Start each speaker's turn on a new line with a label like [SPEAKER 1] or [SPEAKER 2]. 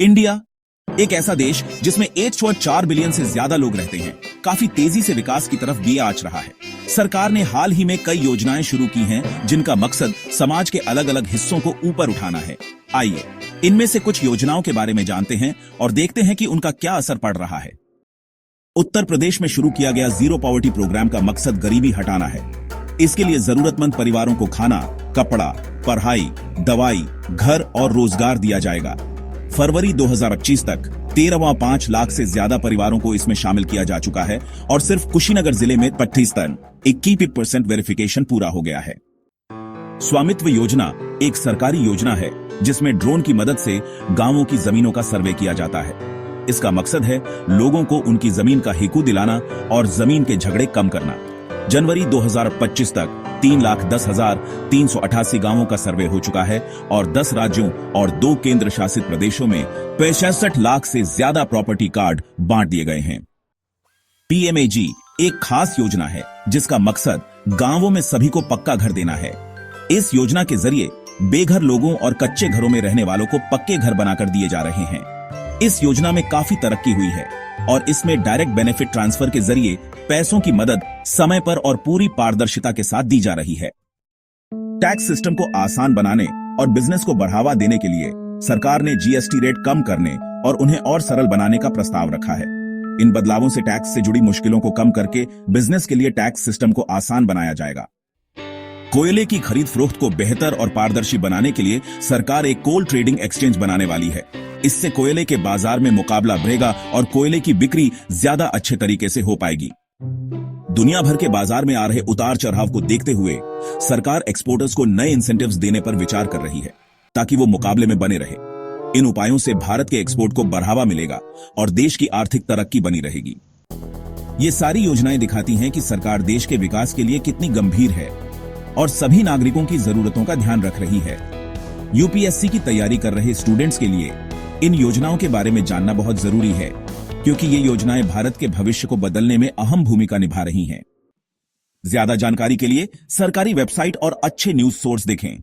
[SPEAKER 1] India एक ऐसा देश जिसमें 1.4 बिलियन से ज्यादा लोग रहते हैं, काफी तेजी से विकास की तरफ भी आंच रहा है। सरकार ने हाल ही में कई योजनाएं शुरू की हैं, जिनका मकसद समाज के अलग अलग हिस्सों को ऊपर उठाना है। आइए इनमें से कुछ योजनाओं के बारे में जानते हैं और देखते हैं कि उनका क्या असर पड़ रहा है। उत्तर प्रदेश में शुरू किया गया जीरो पॉवर्टी प्रोग्राम का मकसद गरीबी हटाना है। इसके लिए जरूरतमंद परिवारों को खाना, कपड़ा, पढ़ाई, दवाई, घर और रोजगार दिया जाएगा। फरवरी 2025 तक 13.5 लाख से ज्यादा परिवारों को इसमें शामिल किया जा चुका है और सिर्फ कुशीनगर जिले में 21% वेरिफिकेशन पूरा हो गया है। स्वामित्व योजना एक सरकारी योजना है जिसमें ड्रोन की मदद से गांवों की जमीनों का सर्वे किया जाता है। इसका मकसद है लोगों को उनकी जमीन का हिकू दिलाना और जमीन के झगड़े कम करना। जनवरी 2025 तक 3,10,388 गांवों का सर्वे हो चुका है और 10 राज्यों और 2 केंद्र शासित प्रदेशों में 65 लाख से ज्यादा प्रॉपर्टी कार्ड बांट दिए गए हैं। पीएमएजी एक खास योजना है जिसका मकसद गांवों में सभी को पक्का घर देना है। इस योजना के जरिए बेघर लोगों और कच्चे घरों में रहने वालों को पक्के घर बनाकर दिए जा रहे हैं। इस योजना में काफी तरक्की हुई है और इसमें डायरेक्ट बेनिफिट ट्रांसफर के जरिए पैसों की मदद समय पर और पूरी पारदर्शिता के साथ दी जा रही है। टैक्स सिस्टम को आसान बनाने और बिजनेस को बढ़ावा देने के लिए सरकार ने जीएसटी रेट कम करने और उन्हें और सरल बनाने का प्रस्ताव रखा है। इन बदलावों से टैक्स से जुड़ी मुश्किलों को कम करके बिजनेस के लिए टैक्स सिस्टम को आसान बनाया जाएगा। कोयले की खरीद फरोख्त को बेहतर और पारदर्शी बनाने के लिए सरकार एक कोल ट्रेडिंग एक्सचेंज बनाने वाली है। इससे कोयले के बाजार में मुकाबला बढ़ेगा और कोयले की बिक्री ज्यादा अच्छे तरीके से हो पाएगी। दुनिया भर के बाजार में आ रहे उतार चढ़ाव को देखते हुए सरकार एक्सपोर्टर्स को नए इंसेंटिव्स देने पर विचार कर रही है ताकि वो मुकाबले में बने रहे। इन उपायों से भारत के एक्सपोर्ट को बढ़ावा मिलेगा और देश की आर्थिक तरक्की बनी रहेगी। ये सारी योजनाएं दिखाती हैं कि सरकार देश के विकास के लिए कितनी गंभीर है और सभी नागरिकों की जरूरतों का ध्यान रख रही है। यूपीएससी की तैयारी कर रहे स्टूडेंट्स के लिए इन योजनाओं के बारे में जानना बहुत जरूरी है, क्योंकि ये योजनाएं भारत के भविष्य को बदलने में अहम भूमिका निभा रही हैं। ज्यादा जानकारी के लिए सरकारी वेबसाइट और अच्छे न्यूज सोर्स देखें।